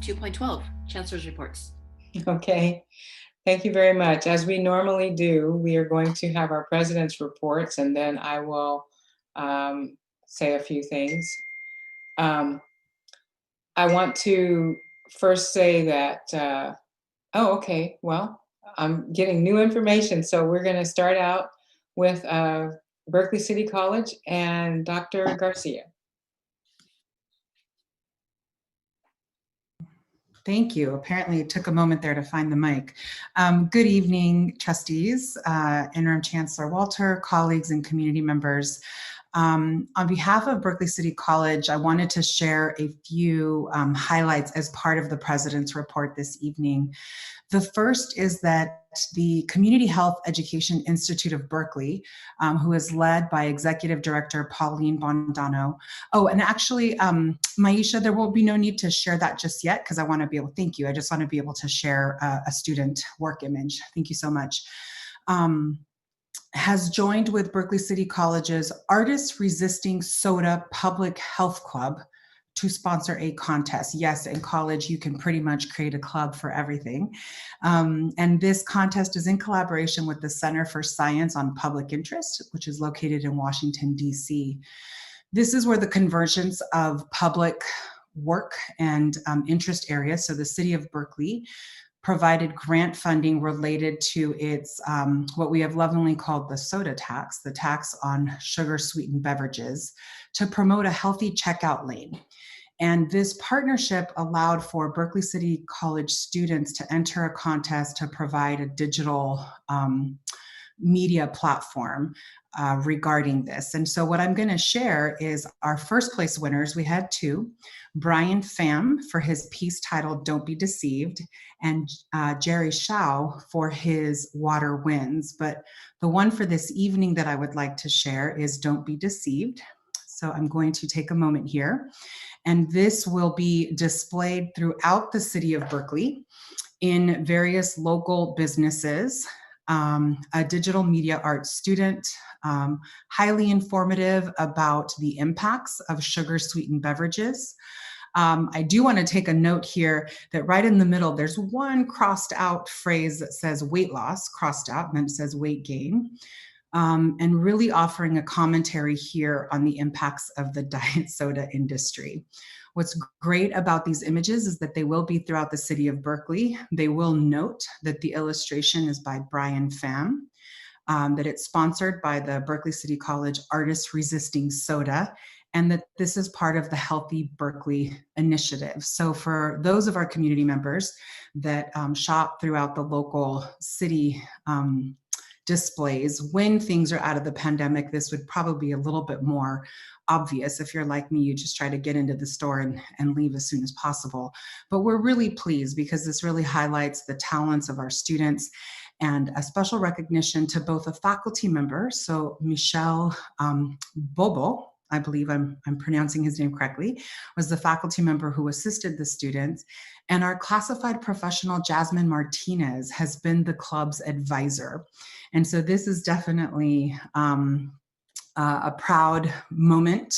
2.12, Chancellor's reports. Okay, thank you very much. As we normally do, we are going to have our president's reports, and then I will say a few things. I want to first say that, oh, okay, well, I'm getting new information. So we're going to start out with Berkeley City College and Dr. Garcia. Thank you. Apparently it took a moment there to find the mic. Good evening, trustees, Interim Chancellor Walter, colleagues, and community members. On behalf of Berkeley City College, I wanted to share a few highlights as part of the President's report this evening. The first is that the Community Health Education Institute of Berkeley, who is led by Executive Director Pauline Bondano. Oh, and actually, Maisha, there will be no need to share that just yet because I want to be able, thank you. I just want to be able to share a student work image. Thank you so much. Has joined with Berkeley City College's Artists Resisting Soda Public Health Club to sponsor a contest. Yes, in college, you can pretty much create a club for everything. And this contest is in collaboration with the Center for Science on Public Interest, which is located in Washington, D.C. This is where the convergence of public work and interest areas, so the city of Berkeley, provided grant funding related to its, what we have lovingly called the soda tax, the tax on sugar-sweetened beverages, to promote a healthy checkout lane. And this partnership allowed for Berkeley City College students to enter a contest to provide a digital media platform regarding this. And so what I'm going to share is our first place winners. We had two, Brian Pham for his piece titled Don't Be Deceived, and Jerry Shao for his Water Wins. But the one for this evening that I would like to share is Don't Be Deceived. So I'm going to take a moment here, and this will be displayed throughout the city of Berkeley in various local businesses. A digital media arts student, highly informative about the impacts of sugar-sweetened beverages. I do want to take a note here that right in the middle, there's one crossed out phrase that says weight loss, crossed out, and then it says weight gain. And really offering a commentary here on the impacts of the diet soda industry. What's great about these images is that they will be throughout the city of Berkeley. They will note that the illustration is by Brian Pham, that it's sponsored by the Berkeley City College Artists Resisting Soda, and that this is part of the Healthy Berkeley initiative. So for those of our community members that shop throughout the local city displays, when things are out of the pandemic, this would probably be a little bit more obvious. If you're like me, you just try to get into the store and leave as soon as possible. But we're really pleased because this really highlights the talents of our students, and a special recognition to both a faculty member, so Michelle Bobo, I believe I'm pronouncing his name correctly, was the faculty member who assisted the students. And our classified professional, Jasmine Martinez, has been the club's advisor. And so this is definitely a proud moment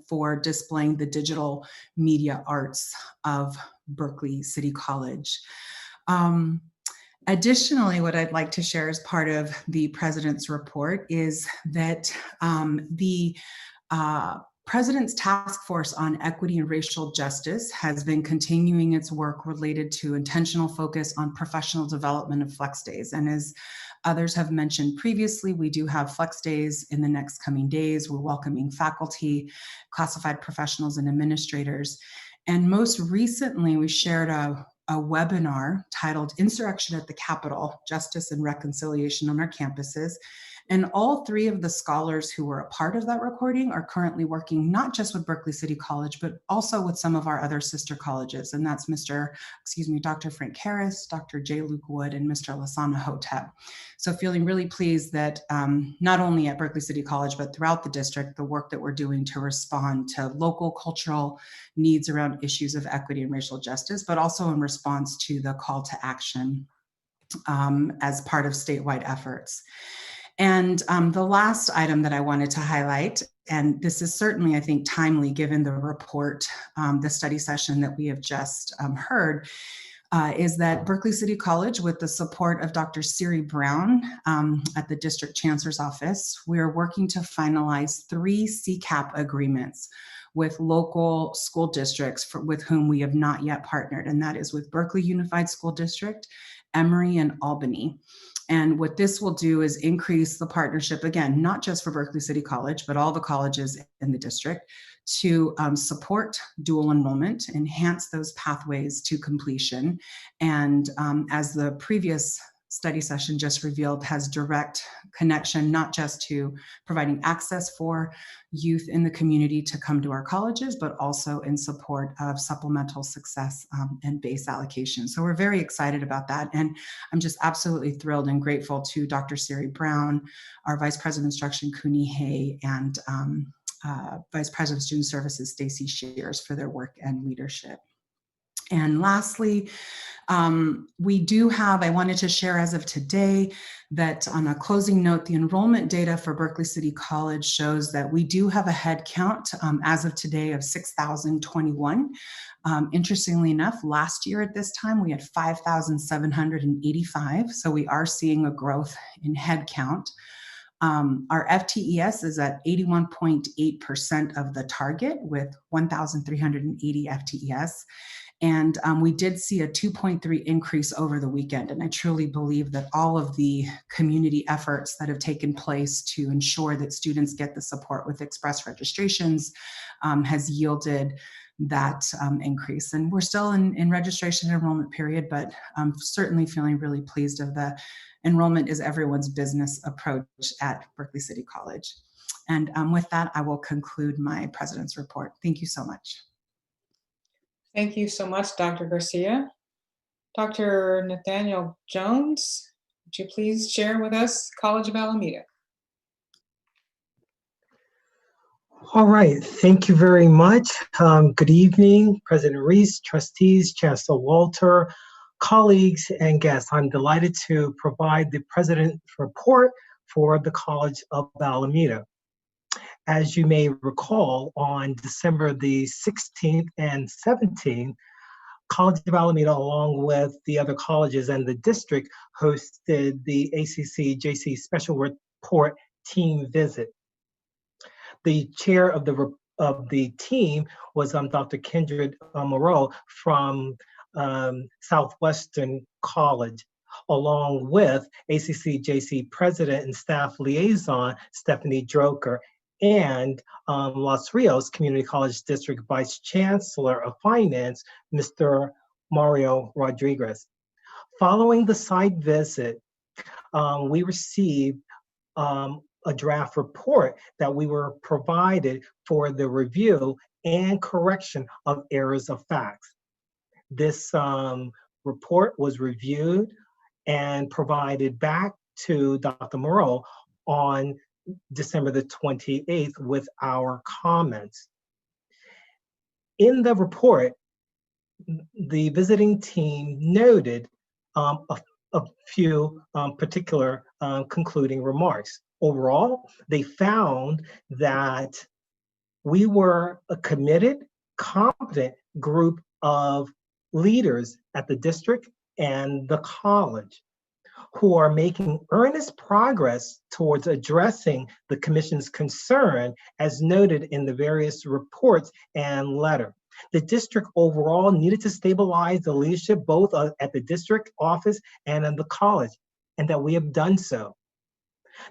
for displaying the digital media arts of Berkeley City College. Additionally, what I'd like to share as part of the President's report is that the President's Task Force on Equity and Racial Justice has been continuing its work related to intentional focus on professional development of flex days. And as others have mentioned previously, we do have flex days in the next coming days. We're welcoming faculty, classified professionals, and administrators. And most recently, we shared a webinar titled Insurrection at the Capitol, Justice and Reconciliation on Our Campuses. And all three of the scholars who were a part of that recording are currently working not just with Berkeley City College, but also with some of our other sister colleges. And that's Dr. Frank Harris, Dr. J. Luke Wood, and Mr. Lasana Hotep. So feeling really pleased that not only at Berkeley City College, but throughout the district, the work that we're doing to respond to local cultural needs around issues of equity and racial justice, but also in response to the call to action as part of statewide efforts. And the last item that I wanted to highlight, and this is certainly, I think, timely given the report, the study session that we have just heard, is that Berkeley City College, with the support of Dr. Siri Brown at the District Chancellor's office, we are working to finalize 3 CCAP agreements with local school districts with whom we have not yet partnered, and that is with Berkeley Unified School District, Emory, and Albany. And what this will do is increase the partnership, again, not just for Berkeley City College, but all the colleges in the district, to support dual enrollment, enhance those pathways to completion, and as the previous study session just revealed, has direct connection not just to providing access for youth in the community to come to our colleges, but also in support of supplemental success and base allocation. So we're very excited about that. And I'm just absolutely thrilled and grateful to Dr. Siri Brown, our Vice President of Instruction, Cooney Hay, and Vice President of Student Services, Stacy Shears, for their work and leadership. And lastly, we do have, I wanted to share as of today that on a closing note, the enrollment data for Berkeley City College shows that we do have a head count as of today of 6,021. Interestingly enough, last year at this time, we had 5,785. So we are seeing a growth in head count. Our FTES is at 81.8% of the target with 1,380 FTES. And we did see a 2.3 increase over the weekend. And I truly believe that all of the community efforts that have taken place to ensure that students get the support with express registrations has yielded that increase. And we're still in registration and enrollment period, but I'm certainly feeling really pleased of the enrollment is everyone's business approach at Berkeley City College. And with that, I will conclude my president's report. Thank you so much. Thank you so much, Dr. Garcia. Dr. Nathaniel Jones, would you please share with us College of Alameda? All right, thank you very much. Good evening, President Reese, trustees, Chancellor Walter, colleagues, and guests. I'm delighted to provide the President's report for the College of Alameda. As you may recall, on December the 16th and 17th, College of Alameda, along with the other colleges and the district, hosted the ACC-JC Special Report Team Visit. The chair of the team was Dr. Kindred Moreau from Southwestern College, along with ACC-JC President and Staff Liaison Stephanie Droker, and Los Rios Community College District Vice Chancellor of Finance, Mr. Mario Rodriguez. Following the site visit, we received a draft report that we were provided for the review and correction of errors of facts. This report was reviewed and provided back to Dr. Moreau on December the 28th with our comments. In the report, the visiting team noted a few particular concluding remarks. Overall, they found that we were a committed, competent group of leaders at the district and the college who are making earnest progress towards addressing the commission's concern as noted in the various reports and letter. The district overall needed to stabilize the leadership both at the district office and in the college, and that we have done so.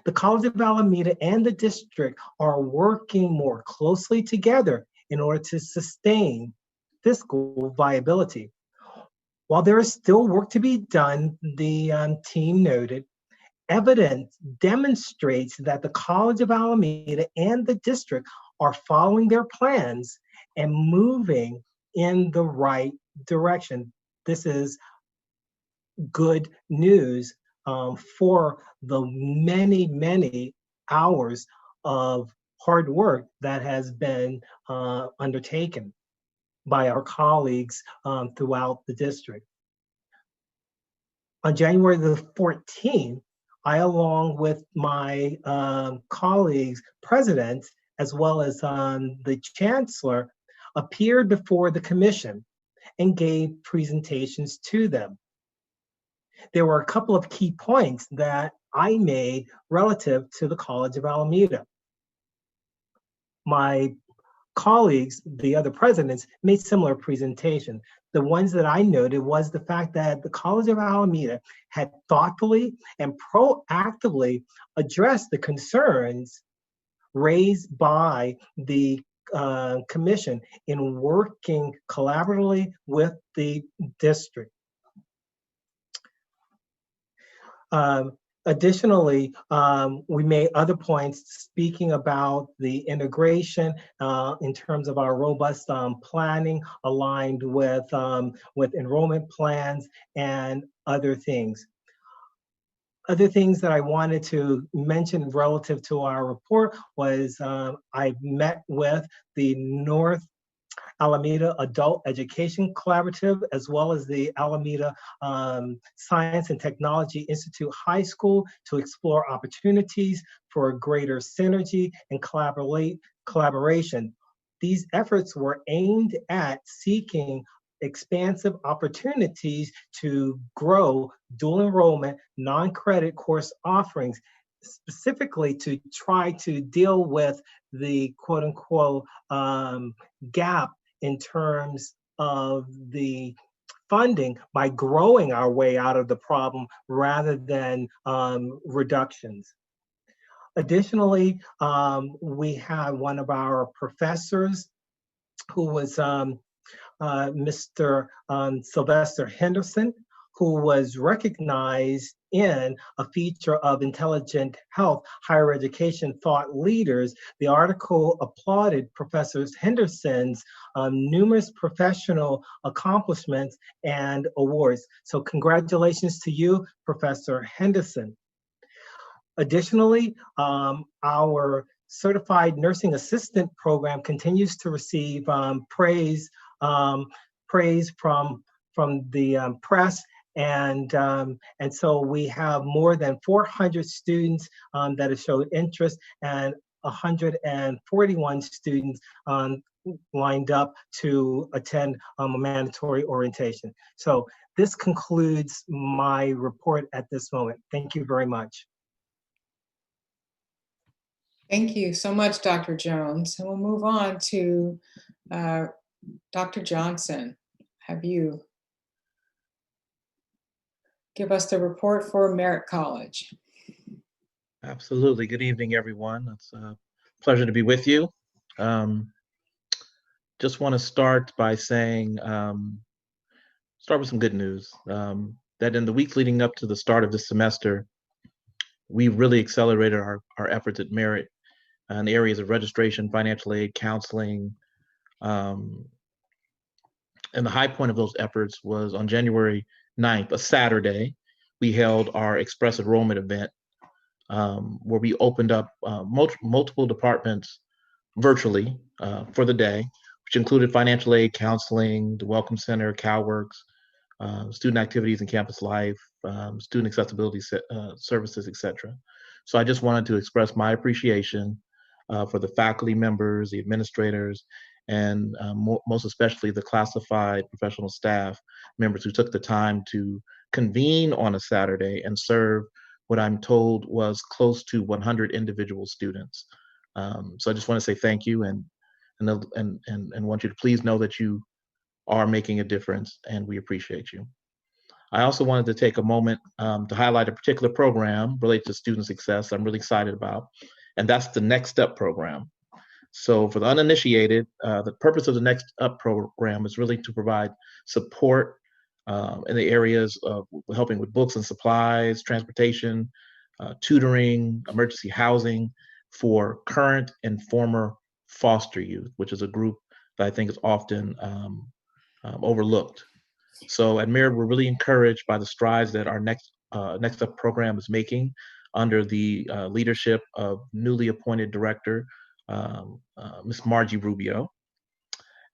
The College of Alameda and the district are working more closely together in order to sustain fiscal viability. While there is still work to be done, the team noted, evidence demonstrates that the College of Alameda and the district are following their plans and moving in the right direction. This is good news for the many, many hours of hard work that has been undertaken by our colleagues throughout the district. On January the 14th, I, along with my colleagues, presidents, as well as the chancellor, appeared before the commission and gave presentations to them. There were a couple of key points that I made relative to the College of Alameda. My colleagues, the other presidents, made similar presentations. The ones that I noted was the fact that the College of Alameda had thoughtfully and proactively addressed the concerns raised by the commission in working collaboratively with the district. Additionally, we made other points speaking about the integration in terms of our robust planning aligned with enrollment plans and other things. Other things that I wanted to mention relative to our report was I met with the North Alameda Adult Education Collaborative, as well as the Alameda Science and Technology Institute High School to explore opportunities for greater synergy and collaboration. These efforts were aimed at seeking expansive opportunities to grow dual enrollment, non-credit course offerings, specifically to try to deal with the quote unquote gap in terms of the funding by growing our way out of the problem rather than reductions. Additionally, we have one of our professors who was Mr. Sylvester Henderson, who was recognized in a feature of Intelligent Health, Higher Education Thought Leaders. The article applauded Professor Henderson's numerous professional accomplishments and awards. So congratulations to you, Professor Henderson. Additionally, our Certified Nursing Assistant program continues to receive praise from the press, and so we have more than 400 students that have showed interest, and 141 students lined up to attend a mandatory orientation. So this concludes my report at this moment. Thank you very much. Thank you so much, Dr. Jones. And we'll move on to Dr. Johnson. Have you give us the report for Merritt College? Absolutely. Good evening, everyone. It's a pleasure to be with you. Just want to start by saying, start with some good news, that in the weeks leading up to the start of this semester, we really accelerated our efforts at Merritt in the areas of registration, financial aid, counseling. And the high point of those efforts was on January 9th, a Saturday, we held our Express Enrollment event, where we opened up multiple departments virtually for the day, which included financial aid, counseling, the Welcome Center, CalWorks, student activities and campus life, student accessibility services, etc. So I just wanted to express my appreciation for the faculty members, the administrators, and most especially the classified professional staff members who took the time to convene on a Saturday and serve what I'm told was close to 100 individual students. So I just want to say thank you and want you to please know that you are making a difference and we appreciate you. I also wanted to take a moment to highlight a particular program related to student success I'm really excited about, and that's the Next Step program. So for the uninitiated, the purpose of the Next Up program is really to provide support in the areas of helping with books and supplies, transportation, tutoring, emergency housing for current and former foster youth, which is a group that I think is often overlooked. So at Merritt, we're really encouraged by the strides that our Next Up program is making under the leadership of newly appointed director, Ms. Margie Rubio.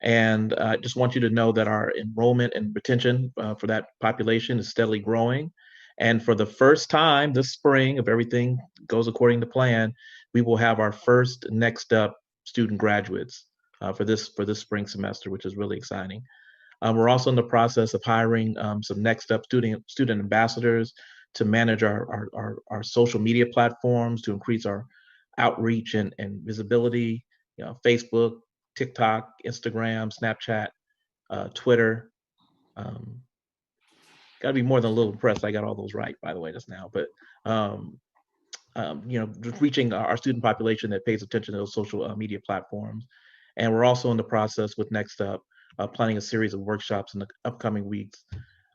And I just want you to know that our enrollment and retention for that population is steadily growing. And for the first time this spring, if everything goes according to plan, we will have our first Next Up student graduates for this spring semester, which is really exciting. We're also in the process of hiring some Next Up student ambassadors to manage our social media platforms, to increase our outreach and visibility, Facebook, TikTok, Instagram, Snapchat, Twitter. Got to be more than a little impressed I got all those right, by the way, just now. But just reaching our student population that pays attention to those social media platforms. And we're also in the process with Next Up, planning a series of workshops in the upcoming weeks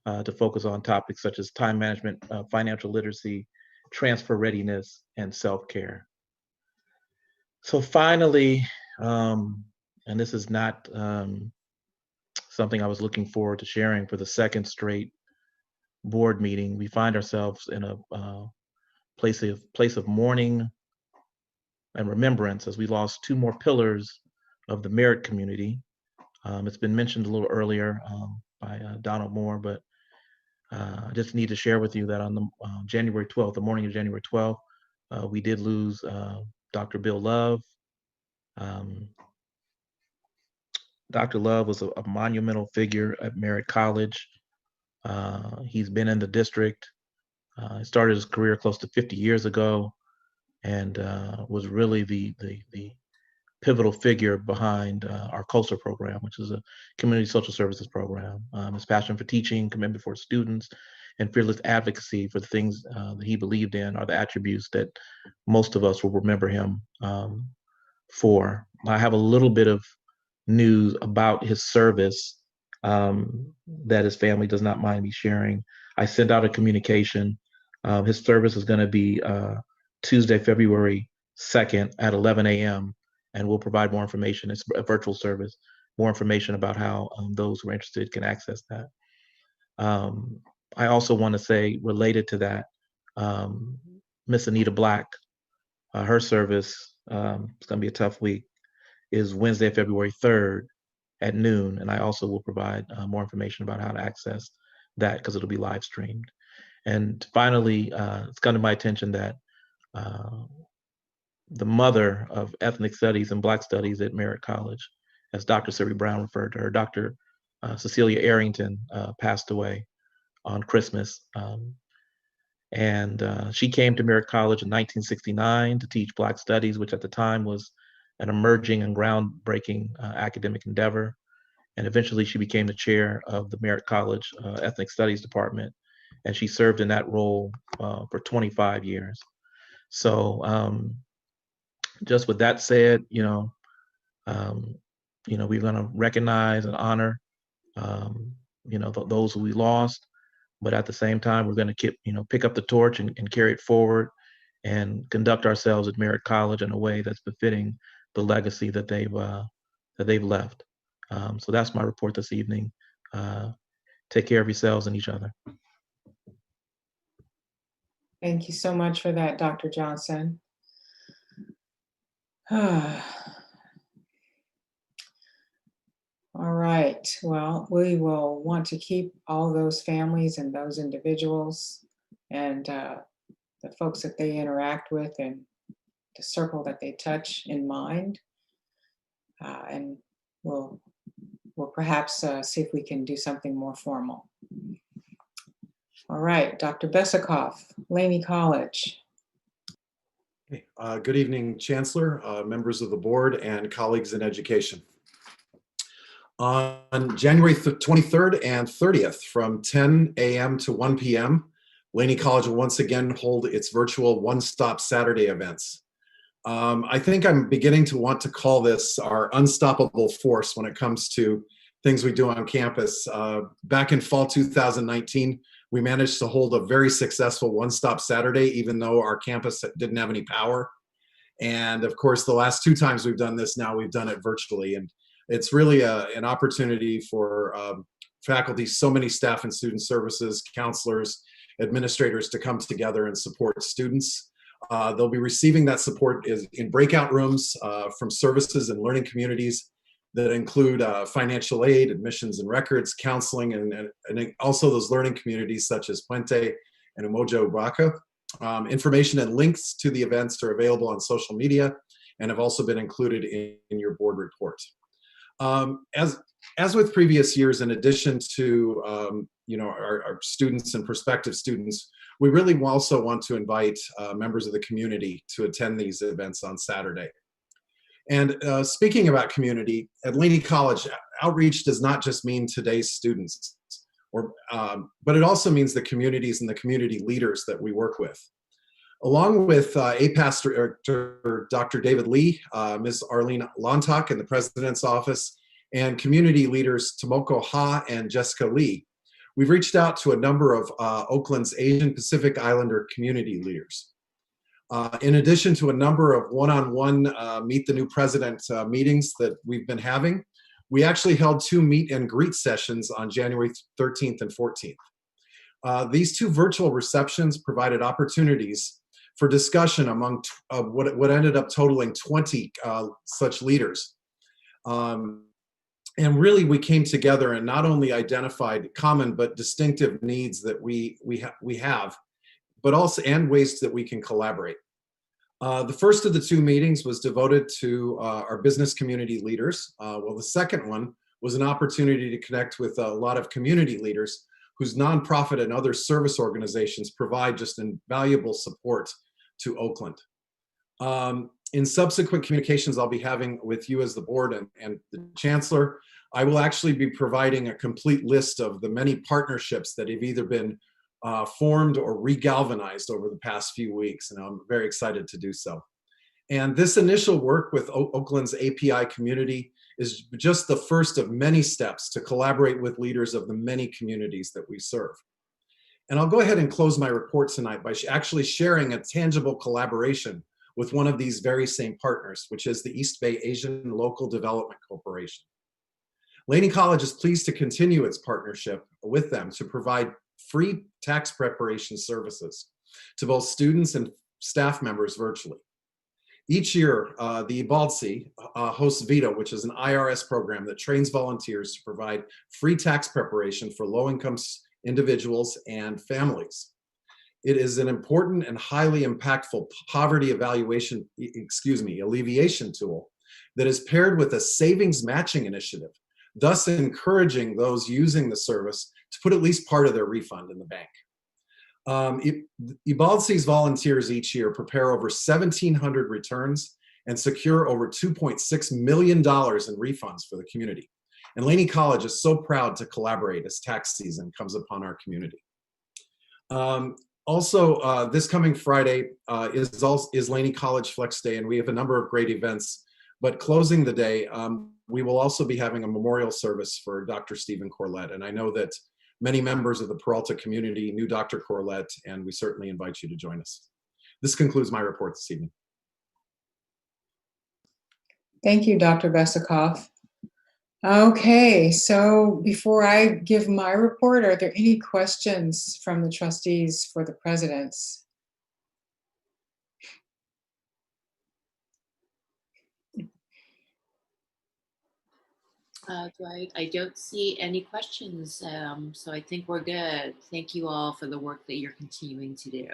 to focus on topics such as time management, financial literacy, transfer readiness, and self-care. So finally, and this is not something I was looking forward to sharing, for the second straight board meeting, we find ourselves in a place of mourning and remembrance, as we lost two more pillars of the Merritt community. It's been mentioned a little earlier by Donald Moore, but I just need to share with you that on the January 12th, the morning of January 12th, we did lose Dr. Bill Love. Dr. Love was a monumental figure at Merritt College. He's been in the district. He started his career close to 50 years ago, and was really the pivotal figure behind our CULSER program, which is a community social services program. His passion for teaching, commitment for students, and fearless advocacy for the things that he believed in are the attributes that most of us will remember him for. I have a little bit of news about his service that his family does not mind me sharing. I sent out a communication. His service is going to be Tuesday, February 2nd at 11 a.m. and we'll provide more information. It's a virtual service, more information about how those who are interested can access that. I also want to say, related to that, Miss Anita Black, her service, it's going to be a tough week, is Wednesday, February 3rd at noon. And I also will provide more information about how to access that, because it'll be live streamed. And finally, it's come to my attention that the mother of ethnic studies and Black studies at Merritt College, as Dr. Siri Brown referred to her, Dr. Cecilia Arrington, passed away on Christmas. And she came to Merritt College in 1969 to teach Black studies, which at the time was an emerging and groundbreaking academic endeavor. And eventually she became the chair of the Merritt College Ethnic Studies Department. And she served in that role for 25 years. So just with that said, we're going to recognize and honor, those who we lost, but at the same time, we're going to pick up the torch and carry it forward and conduct ourselves at Merritt College in a way that's befitting the legacy that they've left. So that's my report this evening. Take care of yourselves and each other. Thank you so much for that, Dr. Johnson. All right, well, we will want to keep all those families and those individuals and the folks that they interact with and the circle that they touch in mind. And we'll perhaps see if we can do something more formal. All right, Dr. Besikof, Laney College. Hey, good evening, Chancellor, members of the board, and colleagues in education. On January 23rd and 30th, from 10 a.m. to 1 p.m., Laney College will once again hold its virtual one-stop Saturday events. I think I'm beginning to want to call this our unstoppable force when it comes to things we do on campus. Back in fall 2019, we managed to hold a very successful one-stop Saturday, even though our campus didn't have any power. And of course, the last two times we've done this now, we've done it virtually. And it's really an opportunity for faculty, so many staff and student services, counselors, administrators to come together and support students. They'll be receiving that support in breakout rooms from services and learning communities that include financial aid, admissions and records, counseling, and also those learning communities such as Puente and Umoja Ubaka. Information and links to the events are available on social media and have also been included in your board report. As with previous years, in addition to our students and prospective students, we really also want to invite members of the community to attend these events on Saturday. And speaking about community, at Laney College, outreach does not just mean today's students, but it also means the communities and the community leaders that we work with. Along with APAS Director Dr. David Lee, Ms. Arlene Lontock in the President's Office, and community leaders Tomoko Ha and Jessica Lee, we've reached out to a number of Oakland's Asian Pacific Islander community leaders. In addition to a number of one-on-one Meet the New President meetings that we've been having, we actually held 2 meet and greet sessions on January 13th and 14th. These 2 virtual receptions provided opportunities for discussion among what ended up totaling 20 such leaders. And really, we came together and not only identified common but distinctive needs that we have, but also and ways that we can collaborate. The first of the 2 meetings was devoted to our business community leaders. Well, the second one was an opportunity to connect with a lot of community leaders whose nonprofit and other service organizations provide just invaluable support to Oakland. In subsequent communications I'll be having with you as the board and the Chancellor, I will actually be providing a complete list of the many partnerships that have either been formed or regalvanized over the past few weeks, and I'm very excited to do so. And this initial work with Oakland's API community is just the first of many steps to collaborate with leaders of the many communities that we serve. And I'll go ahead and close my report tonight by actually sharing a tangible collaboration with one of these very same partners, which is the East Bay Asian Local Development Corporation. Laney College is pleased to continue its partnership with them to provide free tax preparation services to both students and staff members virtually. Each year, the IBALDSI hosts VITA, which is an IRS program that trains volunteers to provide free tax preparation for low-income individuals and families. It is an important and highly impactful poverty alleviation tool that is paired with a savings matching initiative, thus encouraging those using the service to put at least part of their refund in the bank. IBALDSI's volunteers each year prepare over 1,700 returns and secure over $2.6 million in refunds for the community. And Laney College is so proud to collaborate as tax season comes upon our community. Also, this coming Friday is Laney College Flex Day, and we have a number of great events. But closing the day, we will also be having a memorial service for Dr. Stephen Corlett. And I know that many members of the Peralta community knew Dr. Corlett, and we certainly invite you to join us. This concludes my report this evening. Thank you, Dr. Besikof. Okay, so before I give my report, are there any questions from the trustees for the presidents? I don't see any questions, so I think we're good. Thank you all for the work that you're continuing to do.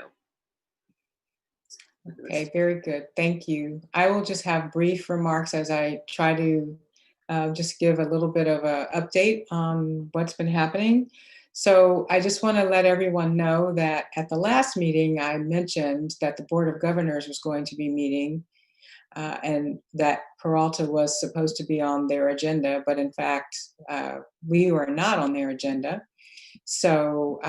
Okay, very good. Thank you. I will just have brief remarks as I try to just give a little bit of an update on what's been happening. So I just want to let everyone know that at the last meeting, I mentioned that the Board of Governors was going to be meeting and that Peralta was supposed to be on their agenda, but in fact, we were not on their agenda. So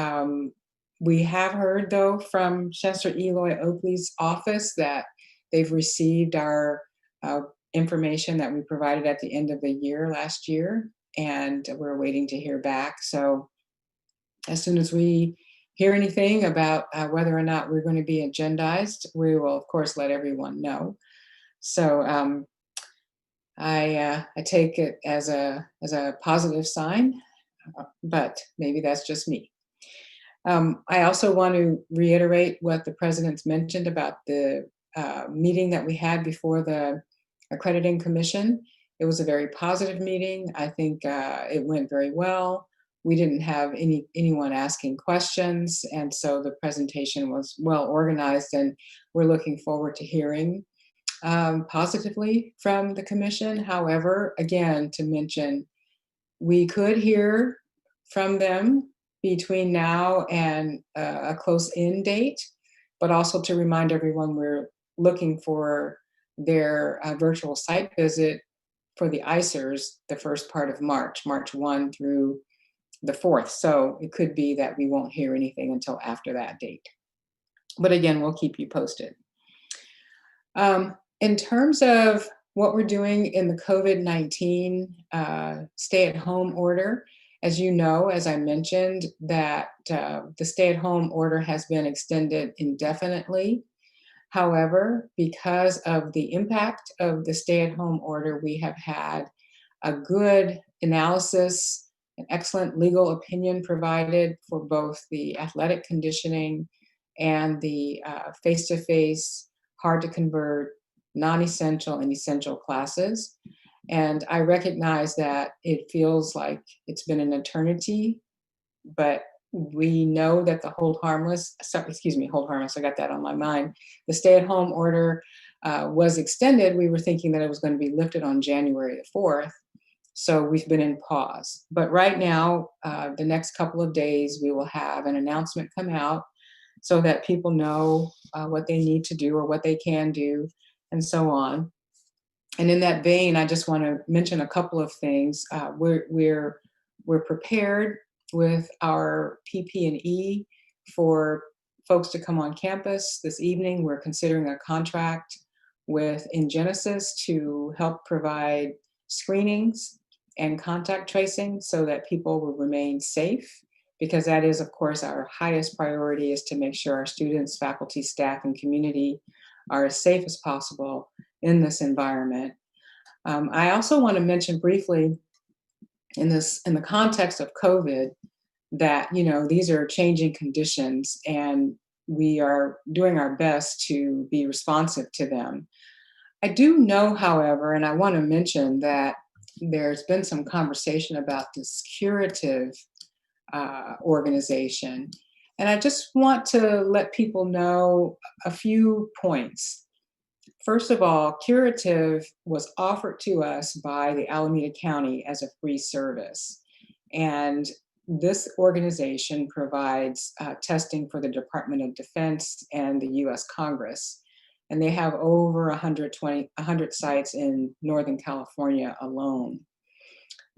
we have heard, though, from Chancellor Eloy Oakley's office that they've received our information that we provided at the end of the year last year, and we're waiting to hear back. So as soon as we hear anything about whether or not we're going to be agendized, we will, of course, let everyone know. So I take it as a positive sign, but maybe that's just me. I also want to reiterate what the president's mentioned about the meeting that we had before the Accrediting Commission. It was a very positive meeting. I think it went very well. we didn't have anyone asking questions, and so the presentation was well organized, and we're looking forward to hearing positively from the commission. However, again, to mention, we could hear from them between now and a close in date, but also to remind everyone we're looking for their virtual site visit for the ICERs the first part of March 1 through the 4th. So it could be that we won't hear anything until after that date. But again, we'll keep you posted. In terms of what we're doing in the COVID-19 stay-at-home order, as you know, as I mentioned, that the stay-at-home order has been extended indefinitely. However, because of the impact of the stay-at-home order, we have had a good analysis, an excellent legal opinion provided for both the athletic conditioning and the face-to-face, hard-to-convert, non-essential and essential classes. And I recognize that it feels like it's been an eternity, but we know that the hold harmless, I got that on my mind. The stay-at-home order was extended. We were thinking that it was going to be lifted on January the 4th. So we've been in pause. But right now, the next couple of days, we will have an announcement come out so that people know what they need to do or what they can do, and so on. And in that vein, I just want to mention a couple of things. We're prepared with our PP&E for folks to come on campus this evening. We're considering a contract with Ingenesis to help provide screenings and contact tracing so that people will remain safe, because that is, of course, our highest priority, is to make sure our students, faculty, staff, and community are as safe as possible in this environment. I also want to mention briefly in the context of COVID that, these are changing conditions and we are doing our best to be responsive to them. I do know, however, and I want to mention that there's been some conversation about this curative organization. And I just want to let people know a few points. First of all, curative was offered to us by the Alameda County as a free service. And this organization provides testing for the Department of Defense and the US Congress. And they have over 100 sites in Northern California alone.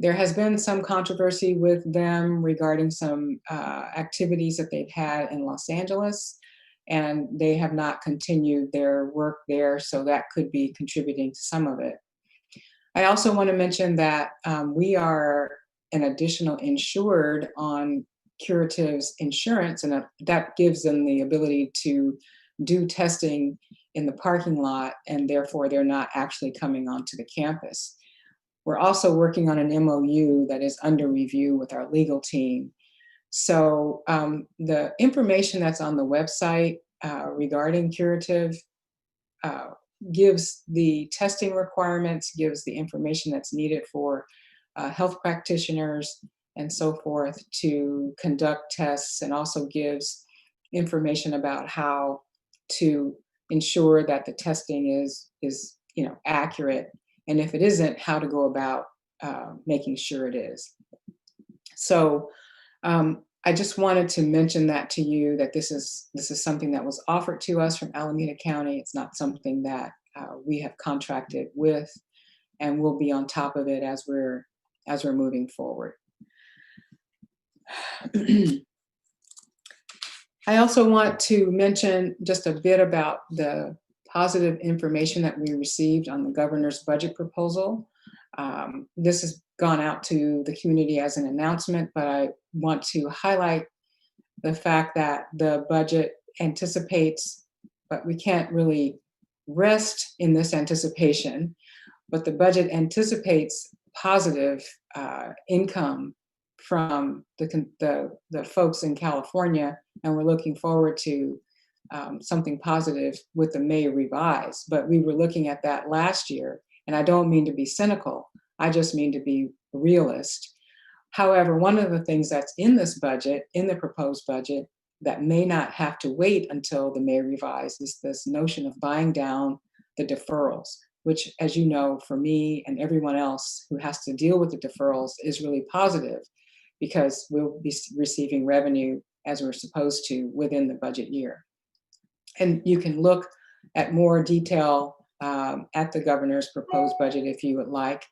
There has been some controversy with them regarding some activities that they've had in Los Angeles, and they have not continued their work there, so that could be contributing to some of it. I also want to mention that we are an additional insured on Curative's insurance, and that gives them the ability to do testing in the parking lot, and therefore they're not actually coming onto the campus. We're also working on an MOU that is under review with our legal team. So the information that's on the website regarding Curative gives the testing requirements, gives the information that's needed for health practitioners and so forth to conduct tests, and also gives information about how to ensure that the testing is accurate, and if it isn't, how to go about making sure it is. So I just wanted to mention that to you, that this is something that was offered to us from Alameda County. It's not something that we have contracted with, and we'll be on top of it as we're moving forward. I also want to mention just a bit about the positive information that we received on the governor's budget proposal. This has gone out to the community as an announcement, but I want to highlight the fact that the budget anticipates, but we can't really rest in this anticipation, but the budget anticipates positive income from the folks in California, and we're looking forward to something positive with the May revise. But we were looking at that last year, and I don't mean to be cynical, I just mean to be realist. However, one of the things that's in this budget, in the proposed budget, that may not have to wait until the May revise is this notion of buying down the deferrals, which, as you know, for me and everyone else who has to deal with the deferrals is really positive because we'll be receiving revenue as we're supposed to within the budget year. And you can look at more detail at the governor's proposed budget if you would like.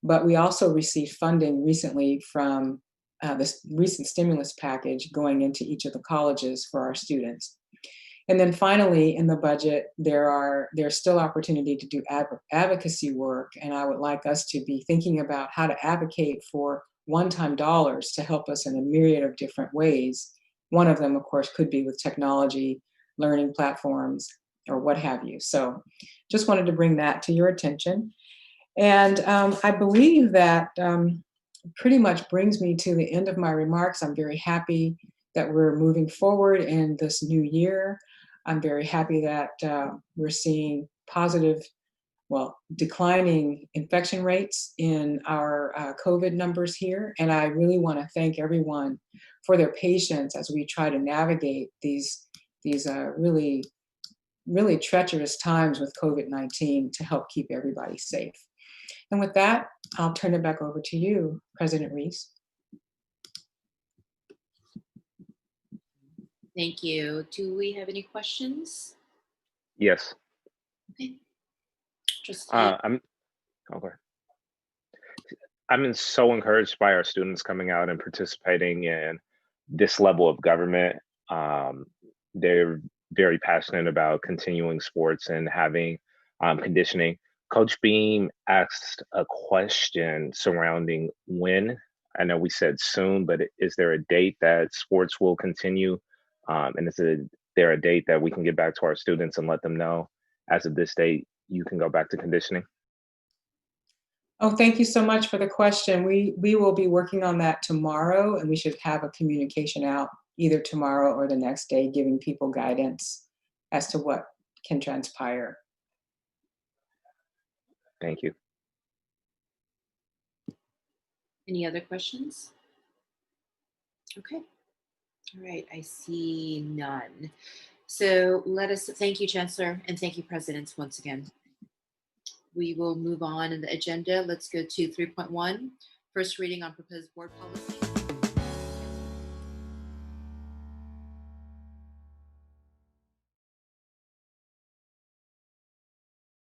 But we also received funding recently from this recent stimulus package going into each of the colleges for our students. And then finally, in the budget, there's still opportunity to do advocacy work. And I would like us to be thinking about how to advocate for one-time dollars to help us in a myriad of different ways. One of them, of course, could be with technology, learning platforms, or what have you. So just wanted to bring that to your attention. And I believe that pretty much brings me to the end of my remarks. I'm very happy that we're moving forward in this new year. I'm very happy that we're seeing positive, declining infection rates in our COVID numbers here. And I really want to thank everyone for their patience as we try to navigate these really, really treacherous times with COVID-19 to help keep everybody safe. And with that, I'll turn it back over to you, President Reese. Thank you. Do we have any questions? Yes. Okay. Just I'm so encouraged by our students coming out and participating in this level of government. They're very passionate about continuing sports and having conditioning. Coach Beam asked a question surrounding when. I know we said soon, but is there a date that sports will continue? And is there a date that we can get back to our students and let them know, as of this date, you can go back to conditioning? Oh, thank you so much for the question. We will be working on that tomorrow, and we should have a communication out either tomorrow or the next day, giving people guidance as to what can transpire. Thank you. any other questions? Okay. All right, I see none. So thank you, Chancellor, and thank you, Presidents, once again. We will move on in the agenda. Let's go to 3.1, first reading on proposed board policy.